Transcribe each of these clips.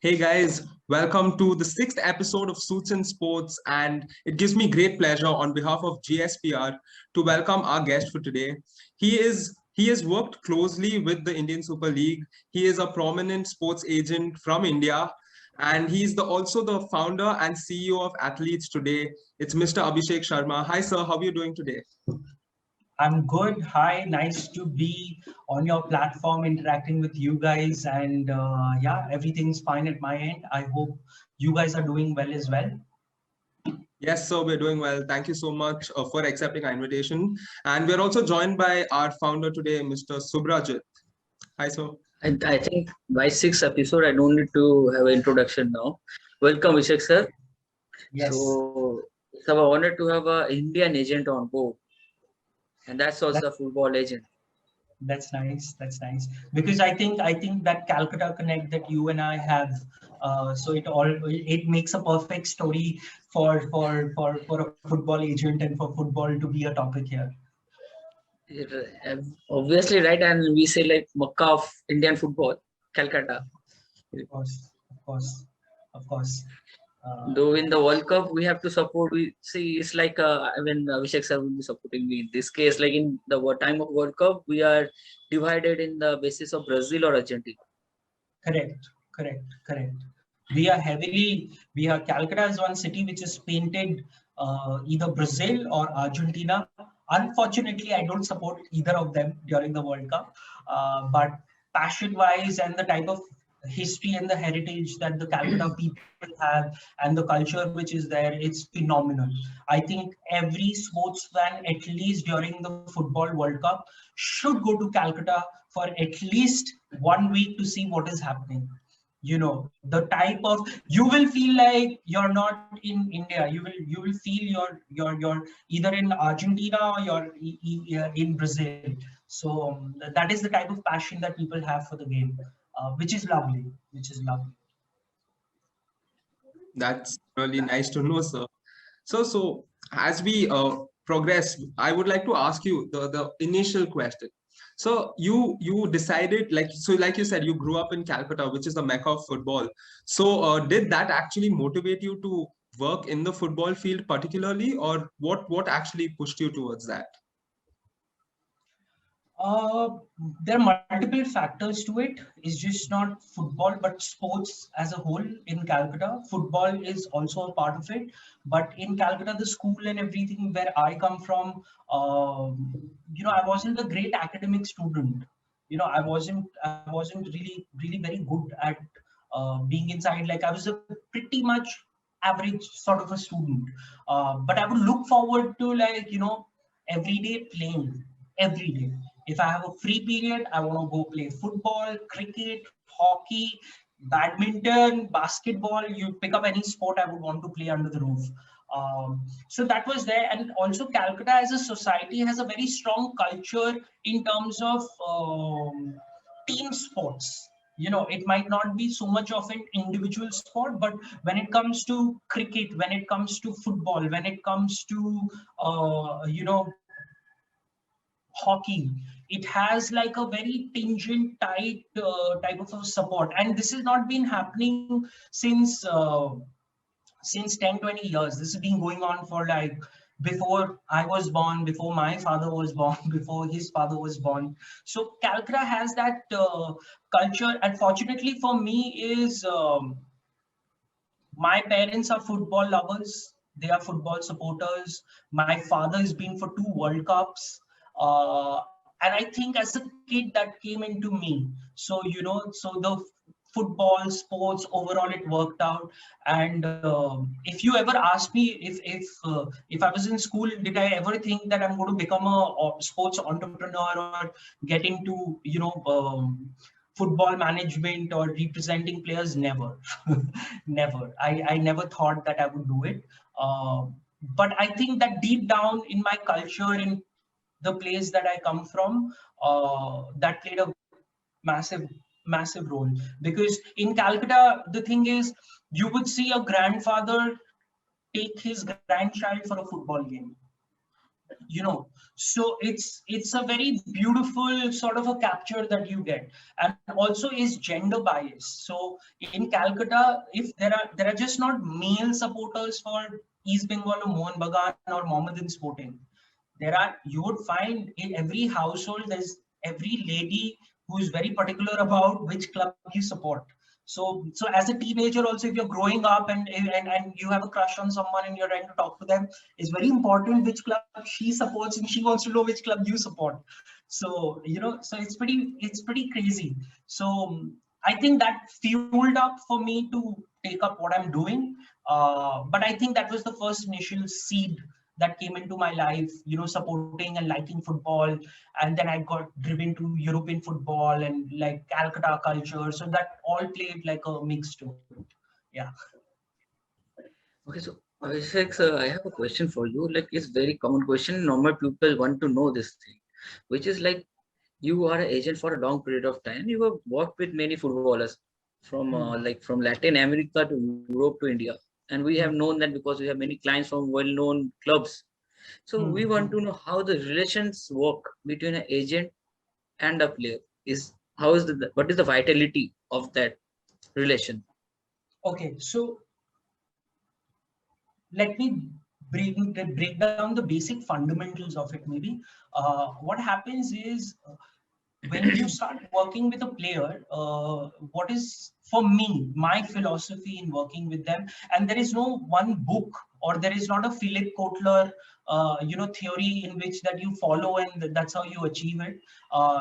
Hey guys, welcome to the sixth episode of Suits and Sports, and it gives me great pleasure on behalf of GSPR to welcome our guest for today. He has worked closely with the Indian Super League. He is a prominent sports agent from India, and he's also the founder and CEO of Athletes Today. It's Mr. Abhishek Sharma. Hi, sir. How are you doing today? I'm good. Hi, nice to be on your platform interacting with you guys. And yeah, everything's fine at my end. I hope you guys are doing well as well. Yes, sir, we're doing well. Thank you so much for accepting our invitation. And we're also joined by our founder today, Mr. Subrajit. Hi, sir. I think by sixth episode, I don't need to have an introduction now. Welcome, Vishek sir. Yes. So it's our honor to have an Indian agent on board, and that's also a football agent. That's nice. That's nice. Because I think that Calcutta Connect that you and I have, so it makes a perfect story for a football agent and for football to be a topic here. Obviously, right? And we say like Makkah of Indian football, Calcutta. Of course, of course, of course. Though in the World Cup, we have to support. We see it's like when Vishek sir will be supporting me in this case. Like in the time of World Cup, we are divided in the basis of Brazil or Argentina. Correct. We are Calcutta is one city which is painted either Brazil or Argentina. Unfortunately, I don't support either of them during the World Cup. But passion-wise and the type of history and the heritage that the Calcutta people have and the culture which is there, it's phenomenal. I think every sports fan, at least during the Football World Cup, should go to Calcutta for at least 1 week to see what is happening. You know, the type of, you will feel like you're not in India. You will feel you're either in Argentina or you're in Brazil. So that is the type of passion that people have for the game, which is lovely. That's really nice to know, sir. So as we progress, I would like to ask you the initial question. So you decided, like you said, you grew up in Calcutta, which is the mecca of football. So did that actually motivate you to work in the football field particularly, or what actually pushed you towards that? Uh, there are multiple factors to it. It's just not football, but sports as a whole in Calcutta. Football is also a part of it. But in Calcutta, the school and everything where I come from, I wasn't a great academic student. I wasn't really very good at being inside. Like I was a pretty much average sort of a student. But I would look forward to every day playing every day. If I have a free period, I want to go play football, cricket, hockey, badminton, basketball. You pick up any sport, I would want to play under the roof. So that was there. And also Calcutta as a society has a very strong culture in terms of team sports. It might not be so much of an individual sport, but when it comes to cricket, when it comes to football, when it comes to hockey, it has like a very tingent tight type of a support, and this has not been happening since 10-20 years. This has been going on for like before I was born, before my father was born, before his father was born. So Calcutta has that culture, and fortunately for me is my parents are football lovers. They are football supporters. My father has been for 2 World Cups. And I think as a kid that came into me. So, so the football, sports, overall it worked out. And if you ever ask me if I was in school, did I ever think that I'm going to become a sports entrepreneur or get into, football management or representing players? Never. Never. I never thought that I would do it. But I think that deep down in my culture, in the place that I come from, that played a massive role. Because in Calcutta, the thing is, you would see a grandfather take his grandchild for a football game. you know. So it's a very beautiful sort of a capture that you get, and also is gender bias. So in Calcutta, if there are just not male supporters for East Bengal or Mohun Bagan or Mohammedan Sporting. There are, you would find in every household, there's every lady who's very particular about which club you support. So as a teenager also, if you're growing up and you have a crush on someone and you're trying to talk to them, it's very important which club she supports, and she wants to know which club you support. So so it's pretty crazy. So I think that fueled up for me to take up what I'm doing. But I think that was the first initial seed that came into my life, supporting and liking football. And then I got driven to European football and like Calcutta culture. So that all played like a mix to it. Yeah. Okay, so Abhishek, sir, I have a question for you. Like, it's very common question. Normal people want to know this thing, which is like, you are an agent for a long period of time. You have worked with many footballers from like from Latin America to Europe to India, and we have known that because we have many clients from well-known clubs. So we want to know how the relations work between an agent and a player. Is how is the what is the vitality of that relation? Okay, so let me break down the basic fundamentals of it. Maybe what happens is, when you start working with a player, what is for me my philosophy in working with them, and there is no one book, or there is not a Philip Kotler theory in which that you follow and that's how you achieve it.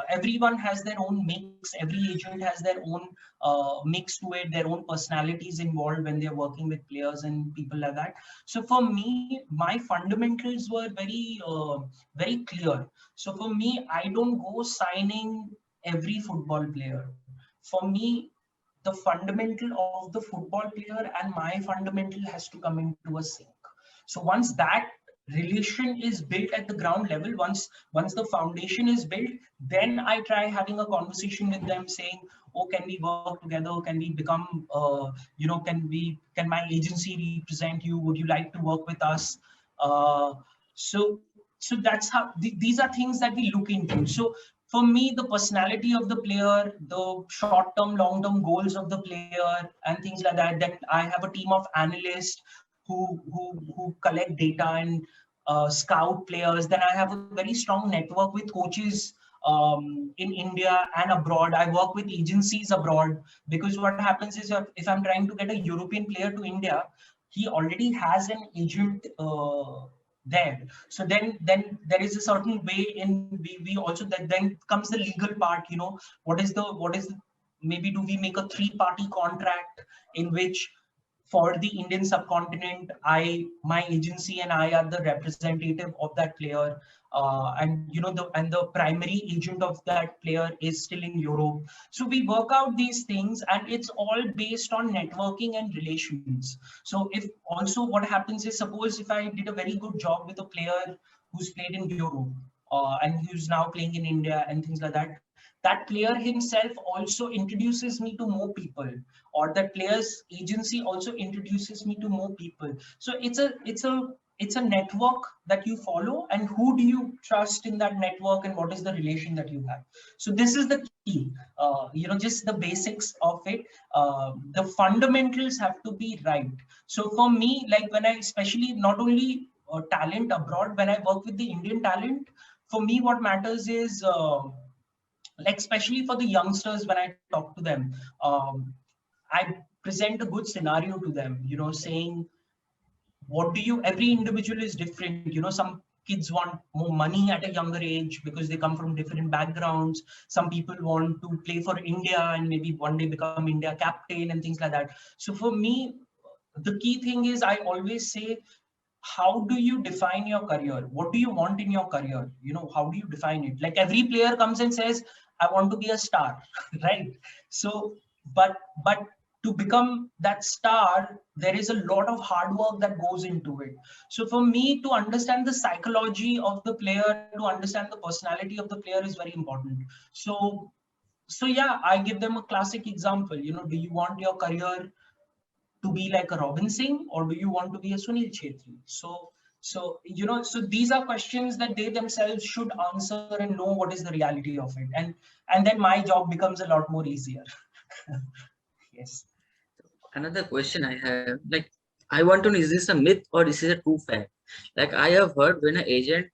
Everyone has their own mix, every agent has their own mix to it, their own personalities involved when they're working with players and people like that. So for me, my fundamentals were very clear. So for me, I don't go signing every football player. For me, the fundamental of the football player and my fundamental has to come into a sync. So once that relation is built at the ground level, once the foundation is built, then I try having a conversation with them saying, oh, can we work together? Can we become, can my agency represent you? Would you like to work with us? So that's how these are things that we look into. So for me, the personality of the player, the short-term, long-term goals of the player, and things like that. Then I have a team of analysts who collect data and scout players. Then I have a very strong network with coaches in India and abroad. I work with agencies abroad, because what happens is, if I'm trying to get a European player to India, he already has an agent there. So then there is a certain way in we also, that then comes the legal part. What is the maybe do we make a 3-party contract in which, for the Indian subcontinent, my agency and I are the representative of that player, and the primary agent of that player is still in Europe. So we work out these things, and it's all based on networking and relations. So if also what happens is, suppose if I did a very good job with a player who's played in Europe, and who's now playing in India and things like that, that player himself also introduces me to more people, or that player's agency also introduces me to more people. So it's a network that you follow, and who do you trust in that network, and what is the relation that you have. So this is the key, just the basics of it. The fundamentals have to be right. So for me, like when I, especially not only talent abroad, when I work with the Indian talent, for me what matters is, like especially for the youngsters, when I talk to them, I present a good scenario to them, saying, what do you, every individual is different. Some kids want more money at a younger age because they come from different backgrounds. Some people want to play for India and maybe one day become India captain and things like that. So for me, the key thing is, I always say, how do you define your career? What do you want in your career? How do you define it? Like every player comes and says, I want to be a star, right? So, but to become that star, there is a lot of hard work that goes into it. So for me, to understand the psychology of the player, to understand the personality of the player is very important. So yeah, I give them a classic example. Do you want your career to be like a Robin Singh, or do you want to be a Sunil Chetri? So So, so these are questions that they themselves should answer and know what is the reality of it. And then my job becomes a lot more easier. Yes. Another question I have, like, I want to know, is this a myth or is this a true fact? Like, I have heard when an agent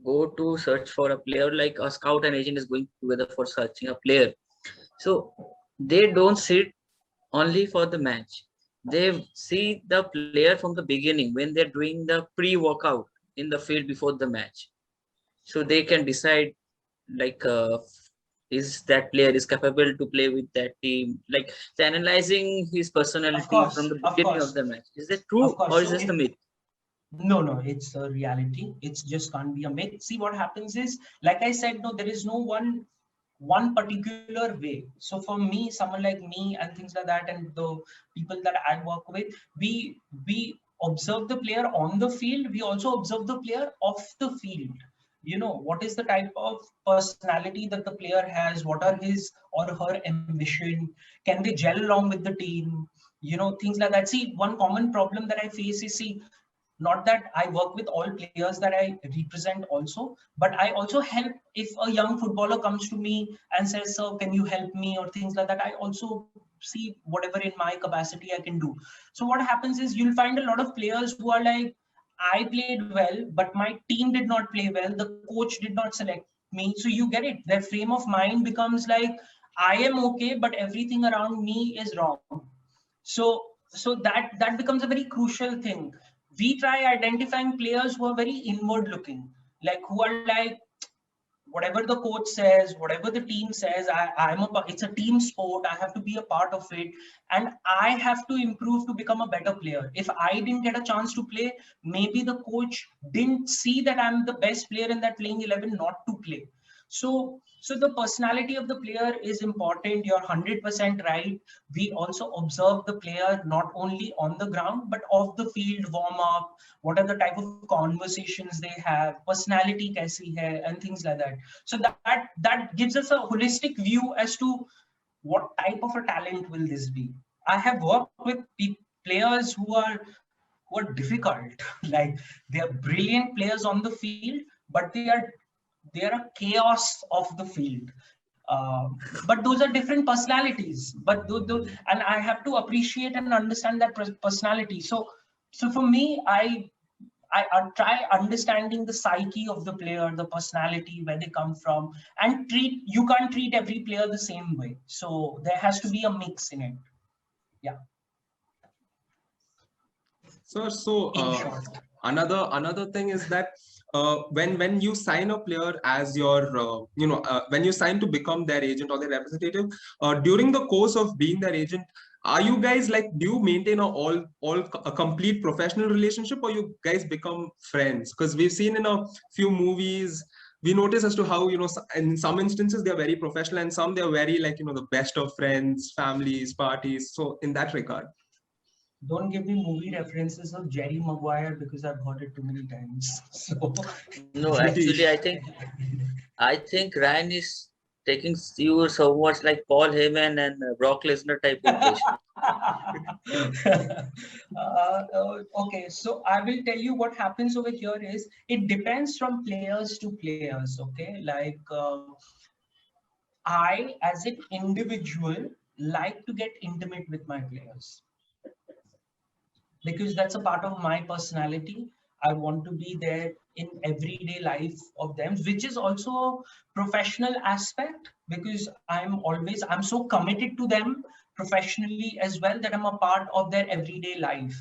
go to search for a player, like a scout and agent is going together for searching a player. So they don't sit only for the match. They see the player from the beginning when they're doing the pre-workout in the field before the match. So they can decide, like, is that player is capable to play with that team, like analyzing his Of personality from course, the of beginning of course, the match. Is that of true course. or is So this the myth? no, it's a reality. It's just can't be a myth. See, what happens is, like I said, no, there is no one particular way. So for me, someone like me and things like that, and the people that I work with, we observe the player on the field. We also observe the player off the field. What is the type of personality that the player has? What are his or her ambition? Can they gel along with the team? Things like that. See, one common problem that I face is, see, not that I work with all players that I represent also, but I also help if a young footballer comes to me and says, sir, can you help me, or things like that. I also see whatever in my capacity I can do. So what happens is, you'll find a lot of players who are like, I played well, but my team did not play well. The coach did not select me. So you get it. Their frame of mind becomes like, I am okay, but everything around me is wrong. So that becomes a very crucial thing. We try identifying players who are very inward looking, like who are like, whatever the coach says, whatever the team says, it's a team sport. I have to be a part of it, and I have to improve to become a better player. If I didn't get a chance to play, maybe the coach didn't see that I'm the best player in that playing 11 not to play. So the personality of the player is important. You're 100% right. We also observe the player not only on the ground, but off the field, warm up. What are the type of conversations they have? Personality kaisi hai, and things like that. So that gives us a holistic view as to what type of a talent will this be. I have worked with players who are difficult. Like, they are brilliant players on the field, but they are a chaos of the field. But those are different personalities. But and I have to appreciate and understand that personality. So for me, I try understanding the psyche of the player, the personality, where they come from, and you can't treat every player the same way. So there has to be a mix in it. Yeah. So In short. another thing is that when you sign a player as your when you sign to become their agent or their representative, during the course of being their agent, are you guys like, do you maintain a complete professional relationship, or you guys become friends? Because we've seen in a few movies, we notice as to how, in some instances they're very professional, and some they're very like, the best of friends, families, parties. So in that regard. Don't give me movie references of Jerry Maguire, because I've heard it too many times. So No, actually, I think Ryan is taking you so much like Paul Heyman and Brock Lesnar type of question. Okay, so I will tell you what happens over here is, it depends from players to players. Okay, like I, as an individual, like to get intimate with my players, because that's a part of my personality. I want to be there in everyday life of them, which is also a professional aspect, because I'm so committed to them professionally as well, that I'm a part of their everyday life.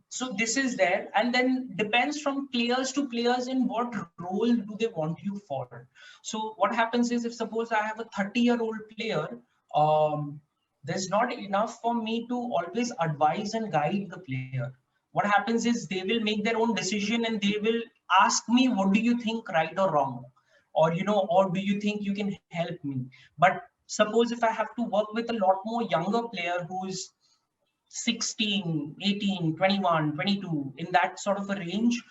So this is there, and then depends from players to players in what role do they want you for. So what happens is, if suppose I have a 30-year-old player, um, there's not enough for me to always advise and guide the player. What happens is, they will make their own decision, and they will ask me, what do you think, right or wrong? Or, or do you think you can help me? But suppose if I have to work with a lot more younger player who's 16, 18, 21, 22, in that sort of a range,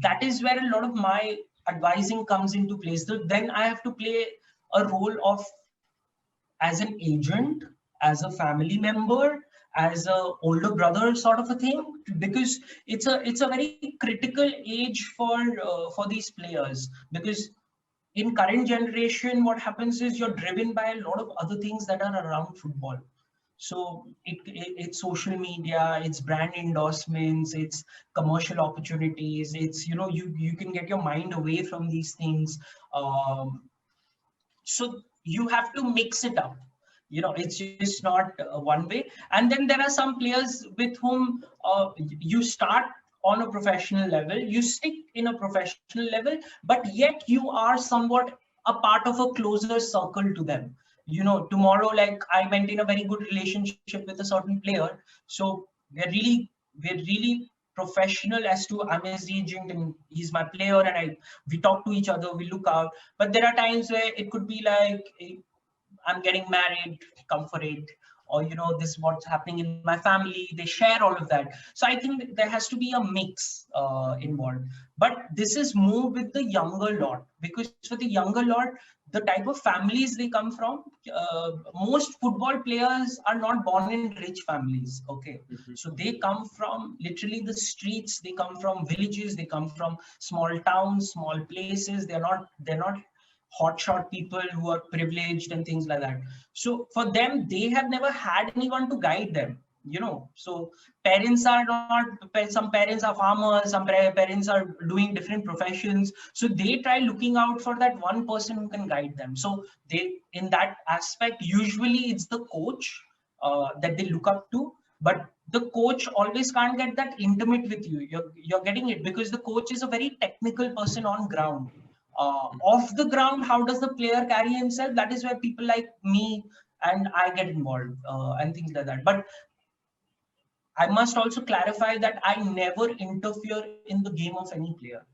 that is where a lot of my advising comes into place. So then I have to play a role of, as an agent, as a family member, as a older brother sort of a thing, because it's a very critical age for these players, because in current generation what happens is you're driven by a lot of other things that are around football. So it's social media, it's brand endorsements, it's commercial opportunities, it's, you know, you can get your mind away from these things. So you have to mix it up, you know, it's just not one way. And then there are some players with whom you start on a professional level, you stick in a professional level, but yet you are somewhat a part of a closer circle to them. You know, tomorrow, like I maintain a very good relationship with a certain player, so we're really professional as to I'm his agent and he's my player, and we talk to each other, we look out. But there are times where it could be like, I'm getting married, come for it, or, you know, this is what's happening in my family. They share all of that. So I think there has to be a mix involved. But this is more with the younger lot, because for the younger lot, the type of families they come from, most football players are not born in rich families. Okay, so they come from literally the streets. They come from villages. They come from small towns, small places. They're not hotshot people who are privileged and things like that. So for them, they have never had anyone to guide them, you know. So parents are not, some parents are farmers, some parents are doing different professions. So they try looking out for that one person who can guide them. So they, in that aspect, usually it's the coach that they look up to. But the coach always can't get that intimate with you. You're getting it, because the coach is a very technical person on ground. Off the ground, how does the player carry himself? That is where people like me and I get involved, and things like that. But I must also clarify that I never interfere in the game of any player.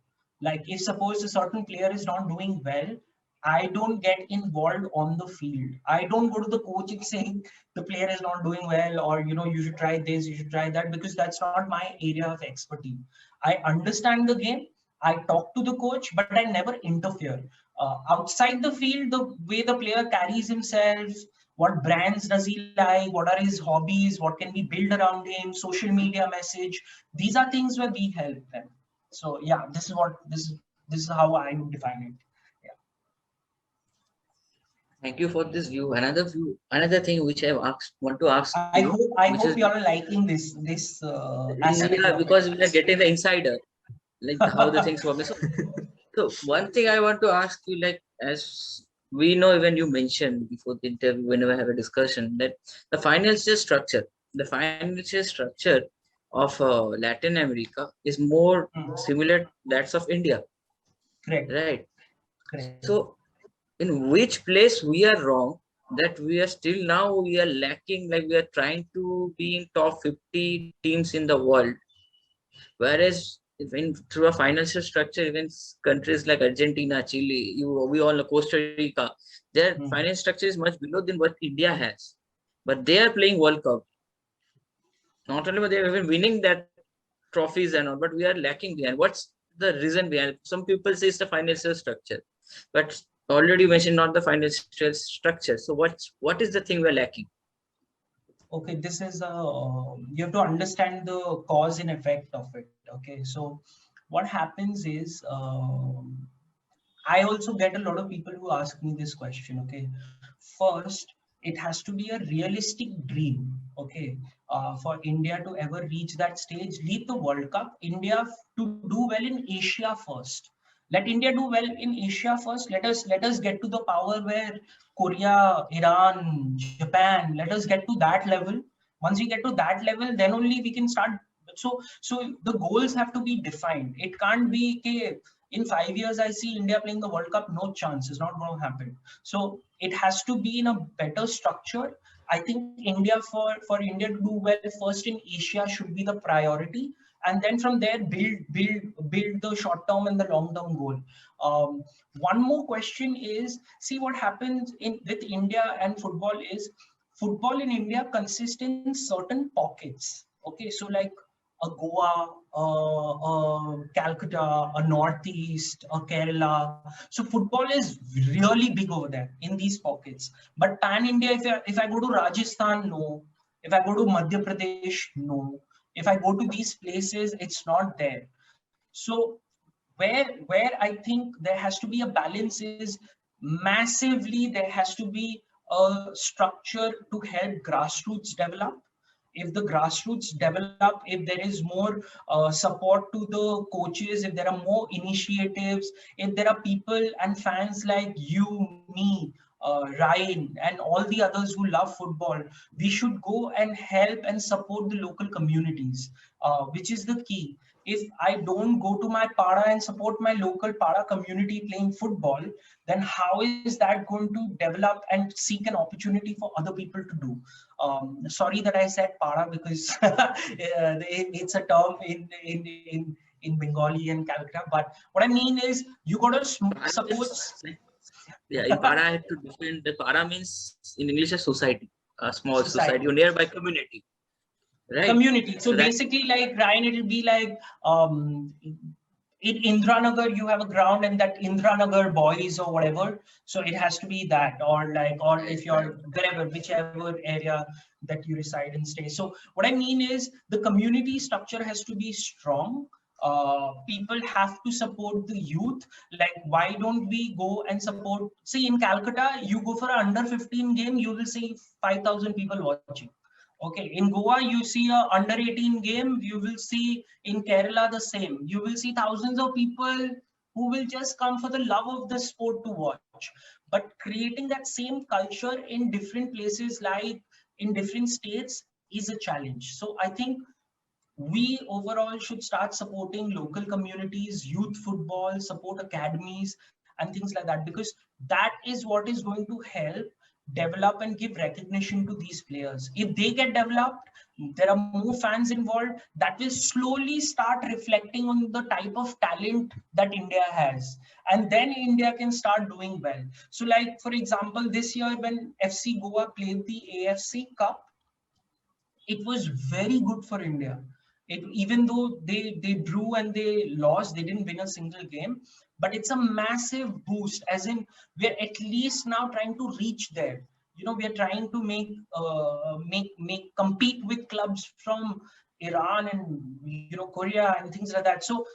Like, if suppose a certain player is not doing well, I don't get involved on the field. I don't go to the coach and saying the player is not doing well, or, you know, you should try this, you should try that, because that's not my area of expertise. I understand the game. I talk to the coach, but I never interfere. Outside the field, the way the player carries himself, what brands does he like, what are his hobbies, what can we build around him, social media message, these are things where we help them. So yeah, this is how I would define it. Yeah. Thank you for this view. Another thing which want to ask I you, hope you are liking this aspect yeah, of because it. we are getting the insider, like how the things work. So one thing I want to ask you, like, as we know, when you mentioned before the interview, whenever I have a discussion, that the financial structure of Latin America is more similar to that of India, Correct. right? Correct. So in which place we are wrong, that we are still now we are lacking, like we are trying to be in top 50 teams in the world, whereas even through a financial structure, even countries like Argentina, Chile, we all know Costa Rica, their finance structure is much below than what India has, but they are playing World Cup. Not only but they are even winning that trophies and all, but we are lacking behind. What's the reason behind? Some people say it's the financial structure, but already mentioned not the financial structure. So what is the thing we're lacking? Okay, this is you have to understand the cause and effect of it. Okay, so what happens is, I also get a lot of people who ask me this question. Okay, first, it has to be a realistic dream. Okay, for India to ever reach that stage, leave the World Cup, India to do well in Asia first. Let India do well in Asia first. Let us get to the power where Korea, Iran, Japan. Let us get to that level. Once we get to that level, then only we can start. So the goals have to be defined. It can't be, okay, in 5 years I see India playing the World Cup. No chance, it's not going to happen. So it has to be in a better structure. I think for India to do well first in Asia should be the priority, and then from there build the short term and the long term goal. One more question is, see what happens in with India and football in India consists in certain pockets. Okay, so like a Goa, Calcutta, a Northeast, a Kerala. So football is really big over there in these pockets. But pan India, if I go to Rajasthan, no. If I go to Madhya Pradesh, no. If I go to these places, it's not there. So where I think there has to be a balance is massively there has to be a structure to help grassroots develop. If the grassroots develop, if there is more support to the coaches, if there are more initiatives, if there are people and fans like you, me, Ryan, and all the others who love football, we should go and help and support the local communities, which is the key. If I don't go to my Pada and support my local Pada community playing football, then how is that going to develop and seek an opportunity for other people to do? Sorry that I said Pada because it's a term in Bengali and Calcutta. But what I mean is you got to support. Yeah, in Para, I have to define the Para means in English a society, a small society or nearby community. Right. Community. So basically, like Ryan, it'll be like in Indranagar, you have a ground and that Indranagar boys or whatever. So it has to be that, or like, or if you're wherever, whichever area that you reside and stay. So what I mean is the community structure has to be strong. People have to support the youth. Like, why don't we go and support? See, in Calcutta, you go for an under 15 game, you will see 5,000 people watching. Okay, in Goa, you see a under 18 game, you will see in Kerala the same. You will see thousands of people who will just come for the love of the sport to watch. But creating that same culture in different places, like in different states, is a challenge. So I think we overall should start supporting local communities, youth football, support academies, and things like that, because that is what is going to help develop and give recognition to these players. If they get developed, there are more fans involved, that will slowly start reflecting on the type of talent that India has. And then India can start doing well. So like, for example, this year when FC Goa played the AFC Cup, it was very good for India. Even though they drew and they lost, they didn't win a single game, but it's a massive boost. As in, we're at least now trying to reach there. You know, we are trying to make compete with clubs from Iran and Korea and things like that. So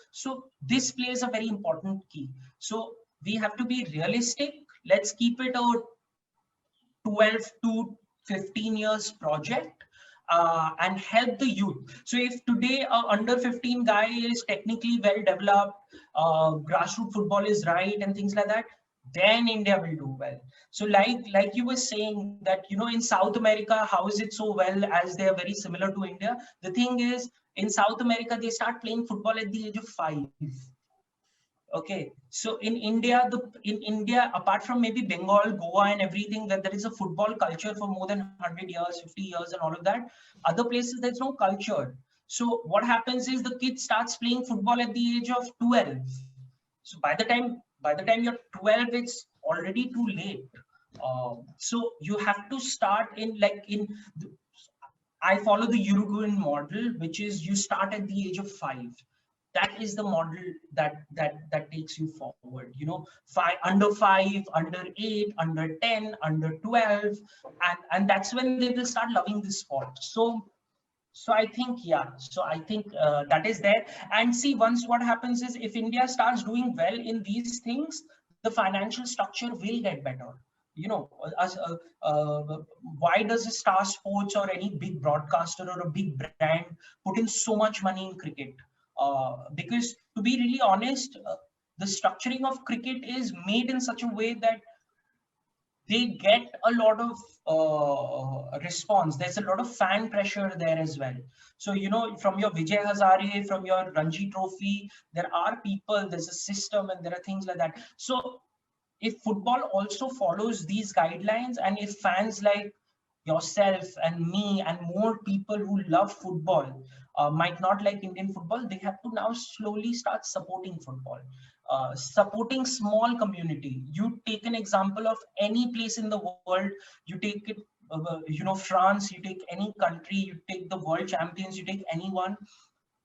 this plays a very important key. So we have to be realistic. Let's keep it a 12 to 15 years project. And help the youth. So if today under 15 guy is technically well developed, grassroots football is right and things like that, then India will do well. So like you were saying that, in South America, how is it so well as they are very similar to India? The thing is, in South America, they start playing football at the age of 5. Okay, so in India, apart from maybe Bengal, Goa, and everything, that there is a football culture for more than 100 years, 50 years, and all of that. Other places, there's no culture. So what happens is the kid starts playing football at the age of 12. So by the time you're 12, it's already too late. So you have to start I follow the Uruguayan model, which is you start at the age of 5. That is the model that takes you forward. Under 5, under 8, under 10, under 12, and that's when they will start loving this sport. So I think, yeah, so I think that is there. And see, once what happens is, if India starts doing well in these things, the financial structure will get better. Why does a Star Sports or any big broadcaster or a big brand put in so much money in cricket? Because to be really honest, the structuring of cricket is made in such a way that they get a lot of response. There's a lot of fan pressure there as well. So, from your Vijay Hazare, from your Ranji Trophy, there are people, there's a system, and there are things like that. So if football also follows these guidelines, and if fans like yourself and me and more people who love football might not like Indian football, they have to now slowly start supporting football, supporting small community. You take an example of any place in the world, you take it, France, you take any country, you take the world champions, you take anyone,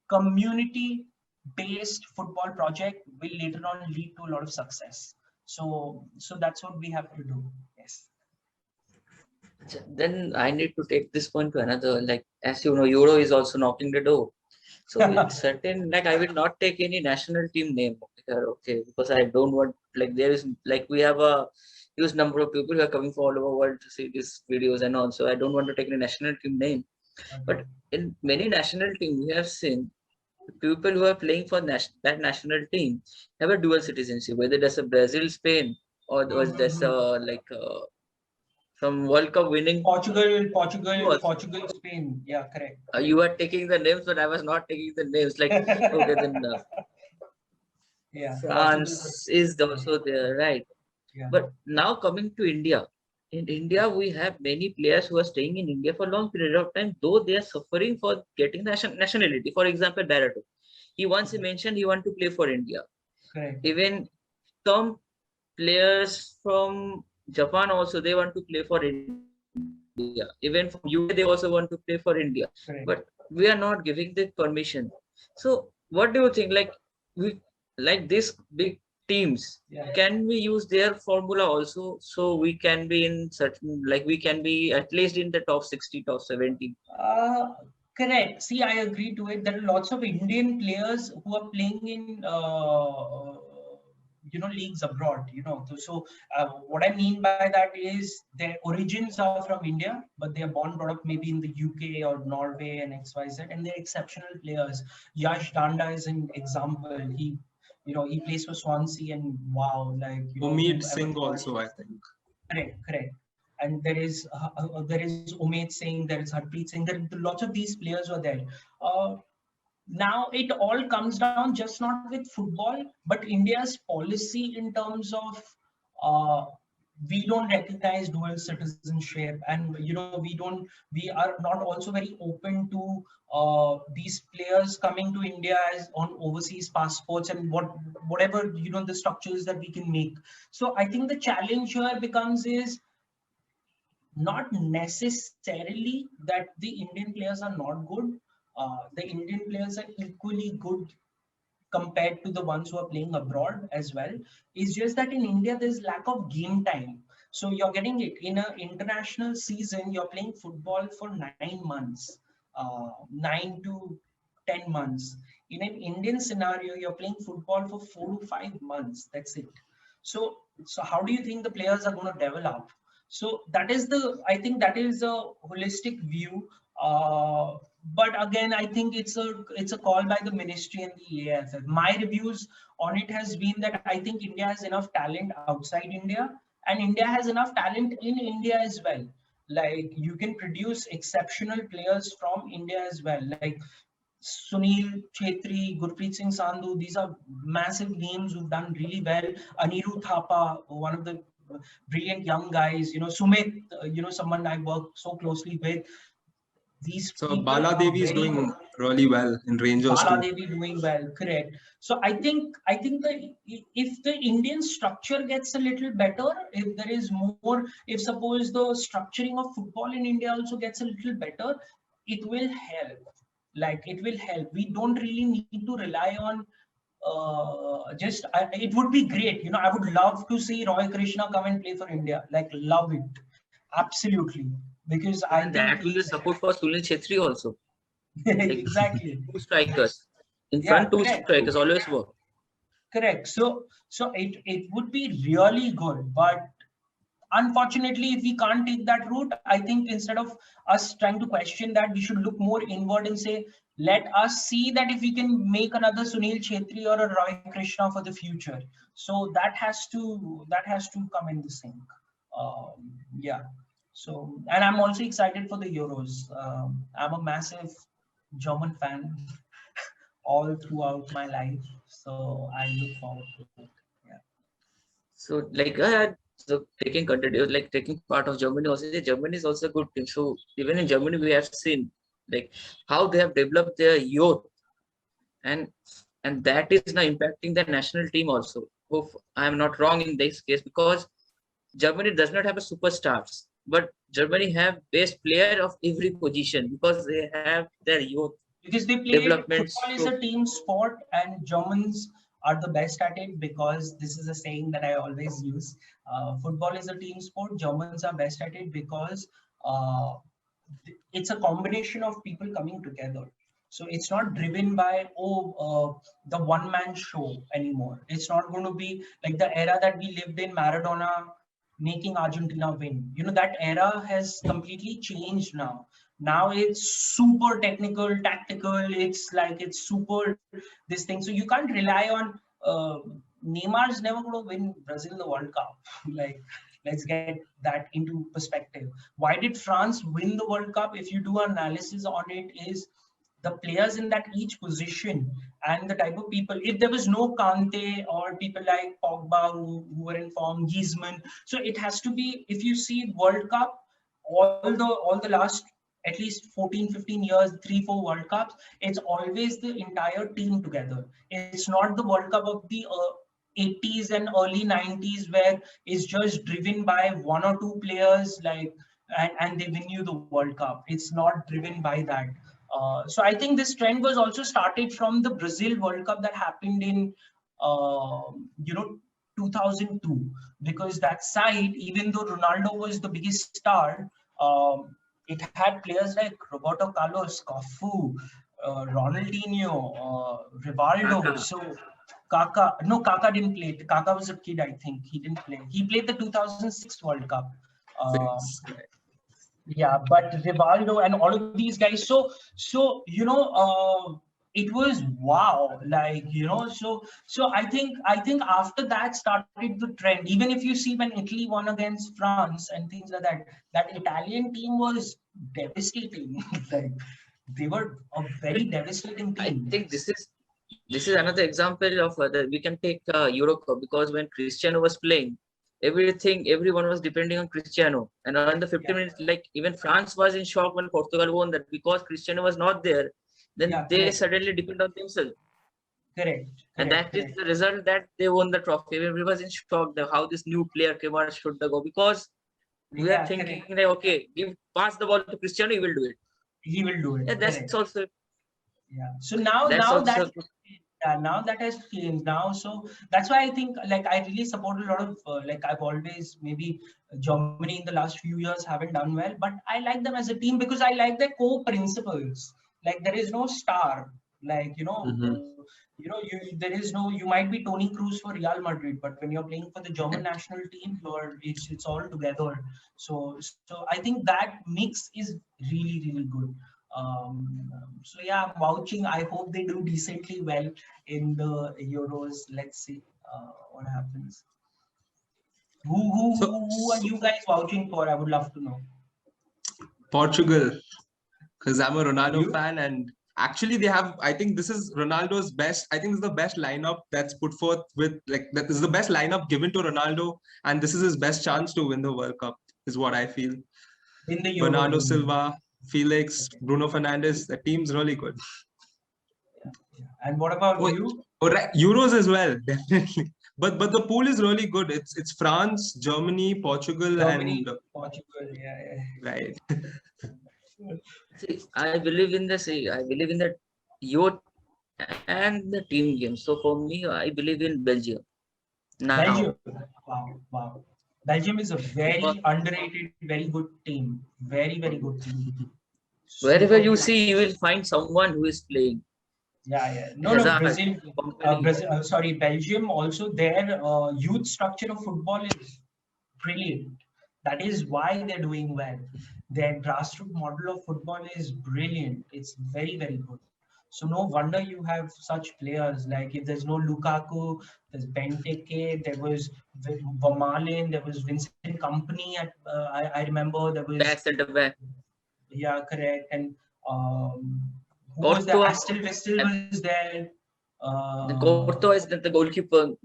community-based football project will later on lead to a lot of success. So that's what we have to do. Yes. Then I need to take this point to another. Like, as you know, Euro is also knocking the door. So with certain, like, I will not take any national team name. Okay, because I don't want, like, there is, like, we have a huge number of people who are coming from all over the world to see these videos and all. So I don't want to take any national team name. But in many national teams, we have seen people who are playing for that national team have a dual citizenship, whether that's a Brazil, Spain, or was that's like from World Cup winning. Portugal, Spain. Yeah, correct. You are taking the names, but I was not taking the names. Like, okay, then Yeah, France is also there, right? Yeah. But now coming to India, in India we have many players who are staying in India for a long period of time, though they are suffering for getting the nationality. For example, Barato. He mentioned he want to play for India. Correct. Even some players from Japan also, they want to play for India. Even from UK, they also want to play for India. Correct. But we are not giving the permission. So what do you think? Like, we, like these big teams, can we use their formula also, so we can be in certain, like, we can be at least in the top 60, top 70? Correct. See, I agree to it. There are lots of Indian players who are playing in leagues abroad. What I mean by that is their origins are from India, but they are born brought up maybe in the UK or Norway and XYZ, and they're exceptional players. Yash Danda is an example. He plays for Swansea, and wow, like Umeed Singh also, I think. Correct. And there is Umeed Singh, there is Harpreet Singh. There are lots of these players were there. Now it all comes down just not with football, but India's policy in terms of we don't recognize dual citizenship, and we are not also very open to these players coming to India as on overseas passports and whatever the structures that we can make. So I think the challenge here becomes is not necessarily that the Indian players are not good. The Indian players are equally good compared to the ones who are playing abroad as well. It's just that in India, there's lack of game time. So you're getting it in an international season, you're playing football for 9 months, 9 to 10 months. In an Indian scenario, you're playing football for 4 to 5 months. That's it. So how do you think the players are going to develop? So I think that is a holistic view. But again, I think it's a call by the ministry and the EAFF. My reviews on it has been that I think India has enough talent outside India, and India has enough talent in India as well. Like, you can produce exceptional players from India as well. Like Sunil Chhetri, Gurpreet Singh Sandhu, these are massive names who've done really well. Anirudh Thapa, one of the brilliant young guys. Sumit, someone I work so closely with. So Bala Devi is doing really well in Rangers. Bala Devi doing well, correct. So I think that if the Indian structure gets a little better, if there is more, if suppose the structuring of football in India also gets a little better, it will help. Like, it will help. We don't really need to rely on it would be great. I would love to see Roy Krishna come and play for India. Like, love it. Absolutely. Because I think that will be support for Sunil Chhetri also. Exactly. Two strikers. In front, two strikers always work. Correct. So it would be really good. But unfortunately, if we can't take that route, I think instead of us trying to question that, we should look more inward and say, let us see that if we can make another Sunil Chhetri or a Roy Krishna for the future. So that has to come in the sync. Yeah. So, and I'm also excited for the Euros. I'm a massive German fan all throughout my life. So I look forward to it. Yeah. So, like, so taking part of Germany also. Germany is also a good team. So even in Germany, we have seen like how they have developed their youth, and that is now impacting the national team also. If I am not wrong in this case, because Germany does not have a superstars, but Germany have best player of every position because they have their youth. Because they play football is a team sport, and Germans are the best at it, because this is a saying that I always use. Football is a team sport. Germans are best at it because it's a combination of people coming together. So it's not driven by the one-man show anymore. It's not going to be like the era that we lived in, Maradona making Argentina win. That era has completely changed now. Now it's super technical, tactical. It's super this thing. So you can't rely on Neymar's never going to win Brazil the World Cup. Like, let's get that into perspective. Why did France win the World Cup? If you do analysis on it, is the players in that each position and the type of people. If there was no Kante or people like Pogba who were in form, Griezmann, so it has to be. If you see World Cup, all the last at least 14, 15 years, 3-4 World Cups, it's always the entire team together. It's not the World Cup of the 80s and early 90s where it's just driven by one or two players and they win you the World Cup. It's not driven by that. So I think this trend was also started from the Brazil World Cup that happened in 2002, because that side, even though Ronaldo was the biggest star, it had players like Roberto Carlos, Cafu, Ronaldinho, Rivaldo. Kaká. So Kaká didn't play. Kaká was a kid, I think. He didn't play. He played the 2006 World Cup. Yeah, but Rivaldo and all of these guys. So it was wow. So I think after that started the trend. Even if you see when Italy won against France and things like that, that Italian team was devastating. Like, they were a very devastating team. I think this is another example of that we can take Euro Cup, because when Cristiano was playing, everyone was depending on Cristiano, and on the 50 minutes, like even France was in shock when Portugal won that, because Cristiano was not there. Then they suddenly depend on themselves. Correct. And that is the result that they won the trophy. Everyone was in shock that how this new player came out should go, because we are thinking like, okay, pass the ball to Cristiano, he will do it. He will do it. Yeah, that's also. Yeah. So now that has changed now. So that's why I think, like, I really support a lot of I've always, maybe Germany in the last few years haven't done well, but I like them as a team because I like their core principles. Like, there is no star. Like, there is no. You might be Toni Kroos for Real Madrid, but when you're playing for the German national team, it's all together. So I think that mix is really, really good. So yeah, I'm vouching. I hope they do decently well in the Euros. Let's see what happens. Who are you guys vouching for? I would love to know. Portugal, because I'm a Ronaldo fan, and actually they have, I think this is Ronaldo's best. I think this is the best lineup that's put forth that is the best lineup given to Ronaldo, and this is his best chance to win the World Cup, is what I feel. In the Bernardo Silva, Felix, Bruno Fernandes, the team's really good. And what about you? Right. Euros as well, definitely. But the pool is really good. It's France, Germany, Portugal, and Portugal. Yeah. Right. See, I believe in the youth and the team game. So for me, I believe in Belgium. Now. Belgium. Wow. Belgium is a very underrated, very good team. Very, very good team. Wherever you see, you will find someone who is playing. Yeah. No, Belgium also, their youth structure of football is brilliant. That is why they're doing well. Their grassroots model of football is brilliant. It's very, very good. So no wonder you have such players. Like, if there's no Lukaku, there's Benteke, there was Vermaelen, there was Vincent Kompany. I remember there was. Back center back. Yeah, correct. And who was there? Astel Wessel was there. The Courtois is the goalkeeper.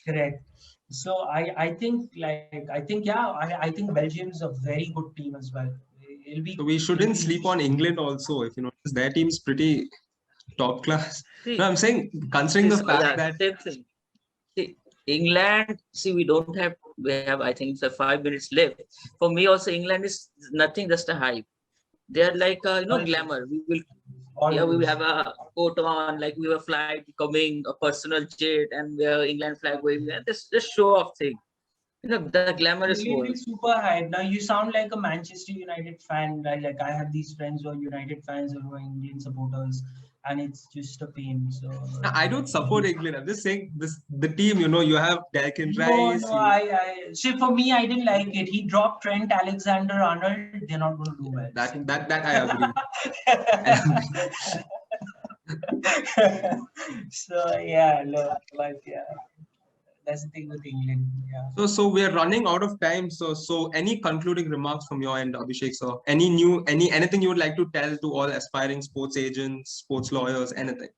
Correct. So I think Belgium is a very good team as well. So we shouldn't sleep on England also. If you notice, their team's pretty top class. No, I'm saying, considering the fact that England, we have I think 5 minutes left. For me also, England is nothing, just a hype. They are like glamour. We will have a coat on, like we have a flight coming, a personal jet, and we have England flag waving. This show off thing. The glamorous Really world. super hype. Now you sound like a Manchester United fan, right? Like I have these friends who are United fans and who are Indian supporters, and it's just a pain. So I don't support England. I'm just saying this the team. You have Declan no, Rice. no, I see. For me, I didn't like it. He dropped Trent Alexander-Arnold. They're not going to do well. That I agree. So yeah, look, but yeah, that's the thing with England. Yeah. So we are running out of time. So any concluding remarks from your end, Abhishek? So anything you would like to tell to all aspiring sports agents, sports lawyers, anything?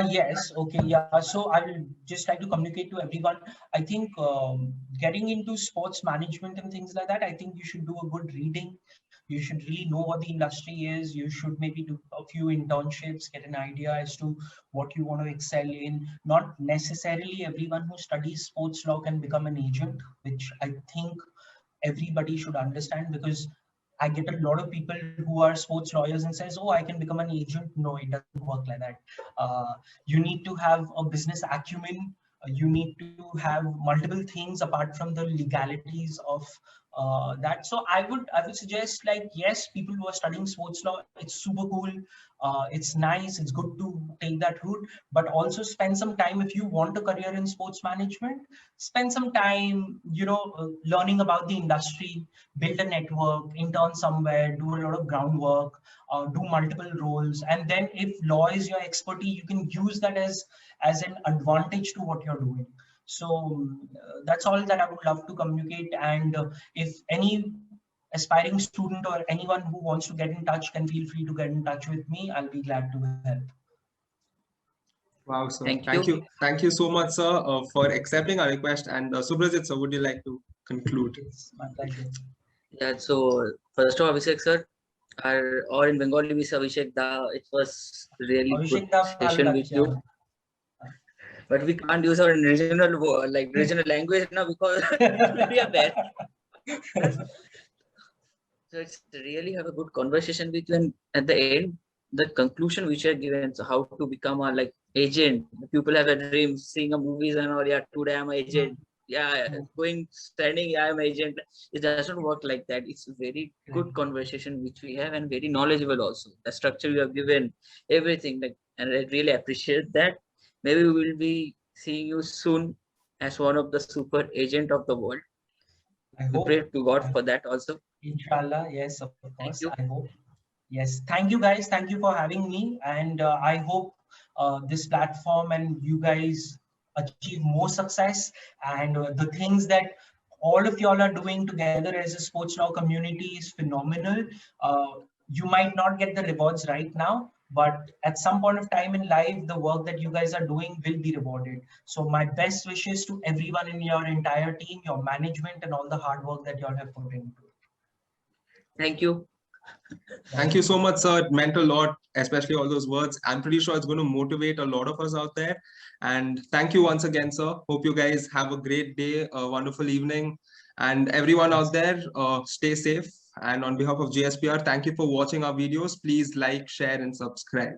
Yes, okay, yeah. So I will just like to communicate to everyone. I think getting into sports management and things like that, I think you should do a good reading. You should really know what the industry is. You should maybe do a few internships, get an idea as to what you want to excel in. Not necessarily everyone who studies sports law can become an agent, which I think everybody should understand, because I get a lot of people who are sports lawyers and says, "Oh, I can become an agent." No, it doesn't work like that. You need to have a business acumen. You need to have multiple things apart from the legalities of that. So I would suggest, like, yes, people who are studying sports law, it's super cool. It's nice. It's good to take that route, but also spend some time if you want a career in sports management. Spend some time, learning about the industry, build a network, intern somewhere, do a lot of groundwork, do multiple roles, and then if law is your expertise, you can use that as an advantage to what you're doing. So that's all that I would love to communicate. And if any aspiring student or anyone who wants to get in touch can feel free to get in touch with me, I'll be glad to help. Wow, sir. Thank you. Thank you so much, sir, for accepting our request. And Subhajit, sir, would you like to conclude? It's my pleasure. Yeah, so first of all, Abhishek sir, or in Bengali we say Abhishek Da, it was really Abhishek good da, session with you. But we can't use our regional language now because we are bad. So it's really have a good conversation with you, and at the end, the conclusion which are given, so how to become a agent. People have a dream, seeing a movies and all. Yeah, today I'm an agent. Yeah, standing. Yeah, I'm an agent. It doesn't work like that. It's a very good conversation which we have, and very knowledgeable also. The structure you have given, everything, and I really appreciate that. Maybe we will be seeing you soon as one of the super agent of the world. We pray to God for that also. Inshallah, yes, of course. You. I hope. Yes, thank you guys. Thank you for having me, and I hope this platform and you guys achieve more success, and the things that all of y'all are doing together as a sports law community is phenomenal. You might not get the rewards right now, but at some point of time in life, the work that you guys are doing will be rewarded. So my best wishes to everyone in your entire team, your management, and all the hard work that y'all have put into it. Thank you. Thank you so much, sir. It meant a lot, especially all those words. I'm pretty sure it's going to motivate a lot of us out there. And thank you once again, sir. Hope you guys have a great day, a wonderful evening. And everyone out there, stay safe. And on behalf of GSPR, thank you for watching our videos. Please like, share, and subscribe.